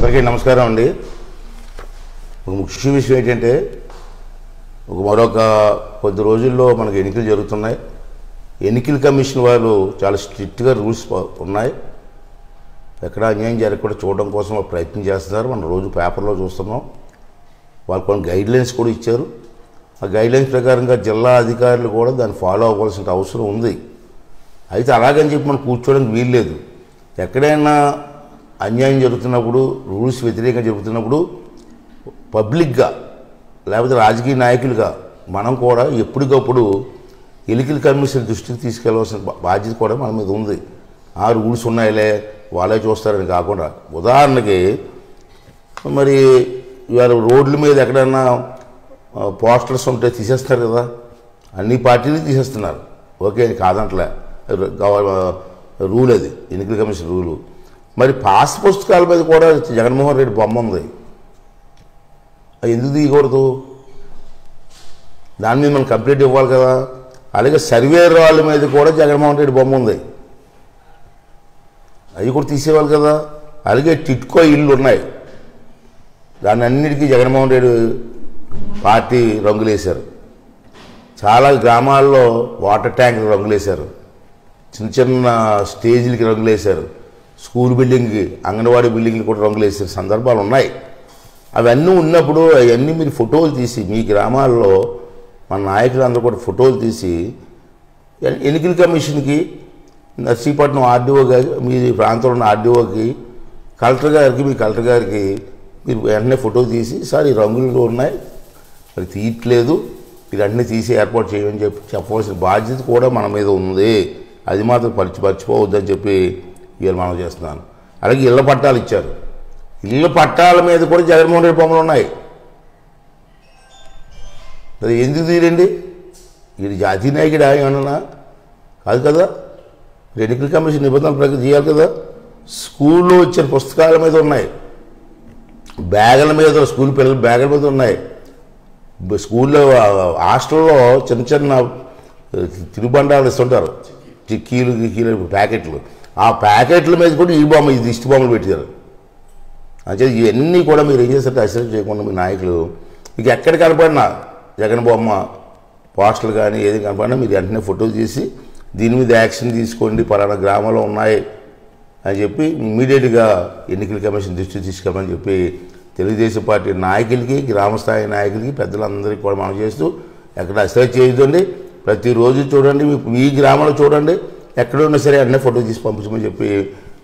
అందరికీ నమస్కారం అండి. ఒక ముఖ్య విషయం ఏంటంటే మరొక కొద్ది రోజుల్లో మనకి ఎన్నికలు జరుగుతున్నాయి. ఎన్నికల కమిషన్ వాళ్ళు చాలా స్ట్రిక్ట్గా రూల్స్ ఉన్నాయి. ఎక్కడ అన్యాయం జరగకుండా చూడడం కోసం ప్రయత్నం చేస్తున్నారు. మనం రోజు పేపర్లో చూస్తున్నాం. వాళ్ళు కొన్ని గైడ్లైన్స్ కూడా ఇచ్చారు. ఆ గైడ్లైన్స్ ప్రకారంగా జిల్లా అధికారులు కూడా దాన్ని ఫాలో అవ్వాల్సిన అవసరం ఉంది. అయితే అలాగని చెప్పి మనం కూర్చోవడానికి వీల్లేదు. ఎక్కడైనా అన్యాయం జరుగుతున్నప్పుడు, రూల్స్ వ్యతిరేకంగా జరుగుతున్నప్పుడు పబ్లిక్గా లేకపోతే రాజకీయ నాయకులుగా మనం కూడా ఎప్పటికప్పుడు ఎన్నికల కమిషన్ దృష్టికి తీసుకెళ్లవలసిన బాధ్యత కూడా మన మీద ఉంది. ఆ రూల్స్ ఉన్నాయిలే వాళ్ళే చూస్తారని కాకుండా, ఉదాహరణకి మరి ఇవాళ రోడ్ల మీద ఎక్కడన్నా పోస్టర్స్ ఉంటే తీసేస్తారు కదా, అన్ని పార్టీలు తీసేస్తున్నారు. ఓకే, కాదంటలే, రూల్ అది, ఎన్నికల కమిషన్ రూలు. మరి పాస్ పుస్తకాల మీద కూడా జగన్మోహన్ రెడ్డి బొమ్మ ఉంది. అది ఎందుకు తీయకూడదు? దాని మీద మనం కంప్లీట్ ఇవ్వాలి కదా. అలాగే సర్వేర్ వాళ్ళ మీద కూడా జగన్మోహన్ రెడ్డి బొమ్మ ఉంది, అవి కూడా తీసేవాళ్ళు కదా. అలాగే టిట్కో ఇళ్ళు ఉన్నాయి, దాన్ని అన్నిటికీ జగన్మోహన్ రెడ్డి పార్టీ రంగులేశారు. చాలా గ్రామాల్లో వాటర్ ట్యాంకులు రంగులేశారు, చిన్న చిన్న స్టేజీలకి రంగులేశారు, స్కూల్ బిల్డింగ్కి, అంగన్వాడీ బిల్డింగ్కి కూడా రంగులు వేసే సందర్భాలు ఉన్నాయి. అవన్నీ ఉన్నప్పుడు అవన్నీ మీరు ఫోటోలు తీసి మీ గ్రామాల్లో మన నాయకులందరూ కూడా ఫోటోలు తీసి ఎన్నికల కమిషన్కి, నర్సీపట్నం ఆర్డీఓ గారి, మీ ప్రాంతంలో ఉన్న ఆర్డీఓకి, కలెక్టర్ గారికి, మీ కలెక్టర్ గారికి మీరు వెంటనే ఫోటో తీసి, సార్ ఈ రంగులు ఉన్నాయి మరి తీయట్లేదు, మీరు వెంటనే తీసి ఏర్పాటు చేయమని చెప్పవలసిన బాధ్యత కూడా మన మీద ఉంది. అది మాత్రం మర్చిపోవద్దని చెప్పి ఇవాళ మనం చేస్తున్నాను. అలాగే ఇళ్ల పట్టాలు ఇచ్చారు. ఇళ్ల పట్టాల మీద కూడా జగన్మోహన్ రెడ్డి బొమ్మలు ఉన్నాయి. అది ఎందుకు తీరండి? ఇది జాతీయ నాయకుడు ఏమన్నా కాదు కదా. ఎన్నికల కమిషన్ నిబంధనల ప్రకారం చేయాలి కదా. స్కూల్లో వచ్చిన పుస్తకాల మీద ఉన్నాయి, బ్యాగుల మీద, స్కూల్ పిల్లల బ్యాగుల మీద ఉన్నాయి. స్కూల్లో హాస్టల్లో చిన్న చిన్న తినుబండాలు ఇస్తుంటారు, చిక్కీలు ప్యాకెట్లు. ఆ ప్యాకెట్ల మీద కూడా ఈ బొమ్మ, ఇది దిష్టి బొమ్మలు పెట్టారు. అంటే ఇవన్నీ కూడా మీరు ఏం చేస్తారంటే అసలు చేయకుండా మీ నాయకులు మీకు ఎక్కడ కనపడినా జగన్ బొమ్మ పోస్టర్లు కానీ ఏది కనపడినా మీరు వెంటనే ఫోటో తీసి దీని మీద యాక్షన్ తీసుకోండి, పలానా గ్రామంలో ఉన్నాయి అని చెప్పి ఇమ్మీడియట్గా ఎన్నికల కమిషన్ దృష్టికి తీసుకెళ్ళమని చెప్పి తెలుగుదేశం పార్టీ నాయకులకి, గ్రామస్థాయి నాయకులకి, పెద్దలందరికీ కూడా మనం చేస్తూ ఎక్కడ అసలు చేయొద్దండి. ప్రతిరోజు చూడండి, మీ గ్రామంలో చూడండి, ఎక్కడ ఉన్నా సరే అన్నీ ఫోటో తీసి పంపించమని చెప్పి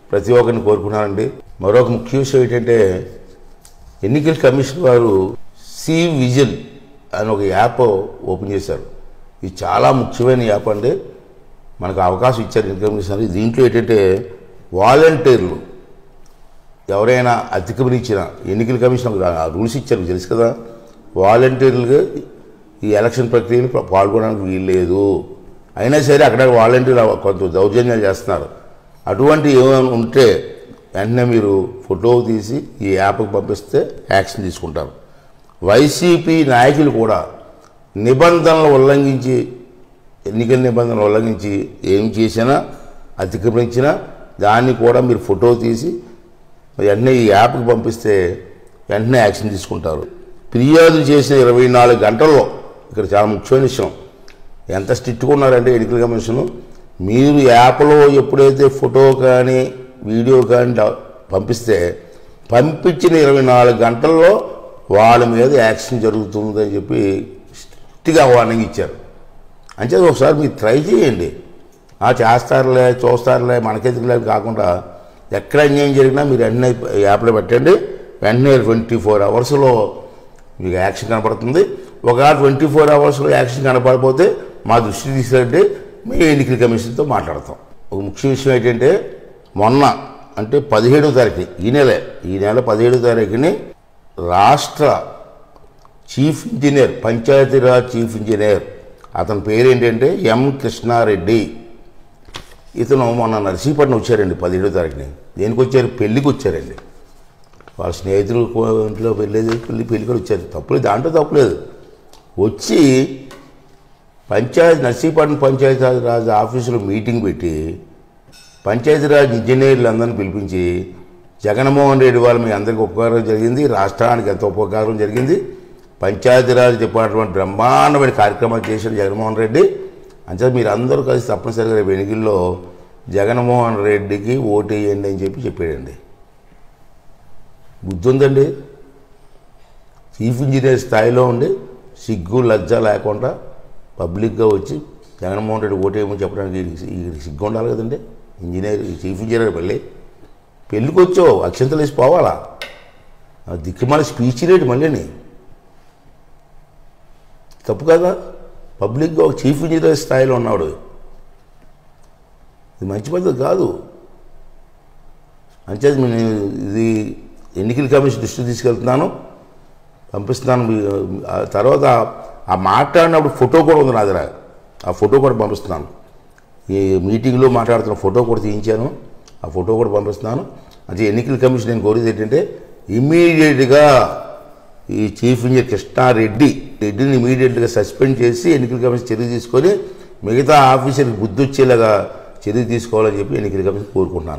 ప్రతి ఒక్కరిని కోరుకున్నానండి. మరొక ముఖ్య విషయం ఏంటంటే ఎన్నికల కమిషన్ వారు సి విజిల్ అని ఒక యాప్ ఓపెన్ చేశారు. ఇది చాలా ముఖ్యమైన యాప్ అండి. మనకు అవకాశం ఇచ్చారు ఎన్నికల కమిషన్. దీంట్లో ఏంటంటే వాలంటీర్లు ఎవరైనా అతిక్రమించిన, ఎన్నికల కమిషన్ రూల్స్ ఇచ్చారు తెలుసు కదా, వాలంటీర్లుగా ఈ ఎలక్షన్ ప్రక్రియలో పాల్గొనడానికి వీల్లేదు. అయినా సరే అక్కడ వాలంటీర్లు కొంత దౌర్జన్యాలు చేస్తున్నారు. అటువంటి ఏమైనా ఉంటే వెంటనే మీరు ఫోటో తీసి ఈ యాప్కి పంపిస్తే యాక్షన్ తీసుకుంటారు. వైసీపీ నాయకులు కూడా నిబంధనలు ఉల్లంఘించి, ఎన్నికల నిబంధనలు ఉల్లంఘించి ఏం చేసినా, అతిక్రమించినా దాన్ని కూడా మీరు ఫోటో తీసి వెంటనే ఈ యాప్కి పంపిస్తే వెంటనే యాక్షన్ తీసుకుంటారు. ఫిర్యాదు చేసిన 24 గంటల్లో, ఇక్కడ చాలా ముఖ్యమైన విషయం, ఎంత స్ట్రిక్ట్గా ఉన్నారంటే ఎన్నికల కమిషను, మీరు యాప్లో ఎప్పుడైతే ఫోటో కానీ వీడియో కానీ పంపిస్తే పంపించిన 24 గంటల్లో వాళ్ళ మీద యాక్షన్ జరుగుతుందని చెప్పి స్ట్రిక్ట్గా వార్నింగ్ ఇచ్చారు. అంటే ఒకసారి మీరు ట్రై చేయండి. చేస్తారులే, చూస్తారులే, మనకెందుకులే కాకుండా ఎక్కడ అన్యాయం జరిగినా మీరు వెంటనే యాప్లో పెట్టండి. వెంటనే 24 అవర్స్లో మీకు యాక్షన్ కనపడుతుంది. ఒకవేళ 24 అవర్స్లో యాక్షన్ కనపడకపోతే మా దృష్టికి తీసుకెళ్ళి మీ ఎన్నికల కమిషన్తో మాట్లాడతాం. ఒక ముఖ్య విషయం ఏంటంటే మొన్న అంటే 17వ తారీఖు, ఈ నెల 17వ తారీఖుని రాష్ట్ర chief engineer, Panchayati Raj chief engineer, అతని పేరు ఏంటంటే ఎం కృష్ణారెడ్డి, ఇతను మొన్న నర్సీపట్నం వచ్చారండి 17వ తారీఖుని. దేనికి వచ్చారు? పెళ్ళికి వచ్చారండి. వాళ్ళ స్నేహితులు ఇంట్లో పెళ్ళికి వచ్చారు. తప్పులేదు, దాంట్లో తప్పులేదు. వచ్చి నర్సీపట్నం పంచాయతీరాజ్ ఆఫీసులో మీటింగ్ పెట్టి పంచాయతీరాజ్ ఇంజనీర్లు అందరిని పిలిపించి జగన్మోహన్ రెడ్డి వాళ్ళు మీ అందరికీ ఉపకారం జరిగింది, రాష్ట్రానికి ఎంత ఉపకారం జరిగింది. పంచాయతీరాజ్ డిపార్ట్మెంట్ బ్రహ్మాండమైన కార్యక్రమాలు చేశాడు జగన్మోహన్ రెడ్డి. అంతే మీరు అందరూ కలిసి తప్పనిసరిగా రేపు ఎన్నికల్లో జగన్మోహన్ రెడ్డికి ఓటు వేయండి అని చెప్పాడండి. బుద్ధి ఉందండి. చీఫ్ ఇంజనీర్ స్థాయిలో ఉండి సిగ్గు లజ్జ లేకుండా పబ్లిక్గా వచ్చి జగన్మోహన్ రెడ్డి ఓటు వేయమని చెప్పడానికి సిగ్గు ఉండాలి కదండి. చీఫ్ ఇంజనీర్ పెళ్ళికి వచ్చావు, అక్షంతలు వేసి పోవాలా? దిక్కుమాల స్పీచ్ రేటు మళ్ళీని తప్పు కదా. పబ్లిక్గా ఒక చీఫ్ ఇంజనీర్ స్థాయిలో ఉన్నాడు, ఇది మంచి పద్ధతి కాదు. అంచేది ఇది ఎన్నికల కమిషన్ దృష్టికి తీసుకెళ్తున్నాను, పంపిస్తున్నాను. తర్వాత ఆ మాట్లాడినప్పుడు ఫోటో కూడా ఉంది నా దగ్గర, ఆ ఫోటో కూడా పంపిస్తున్నాను. ఈ మీటింగ్లో మాట్లాడుతున్న ఫోటో కూడా తీయించాను, ఆ ఫోటో కూడా పంపిస్తున్నాను. అంటే ఎన్నికల కమిషన్ నేను కోరేది ఏంటంటే ఇమ్మీడియట్గా ఈ చీఫ్ ఇంజనీర్ కృష్ణారెడ్డిని ఇమీడియట్గా సస్పెండ్ చేసి ఎన్నికల కమిషన్ చర్య తీసుకొని మిగతా ఆఫీసర్కి బుద్ధి వచ్చేలాగా చర్య తీసుకోవాలని చెప్పి ఎన్నికల కమిషన్ కోరుకుంటున్నాను.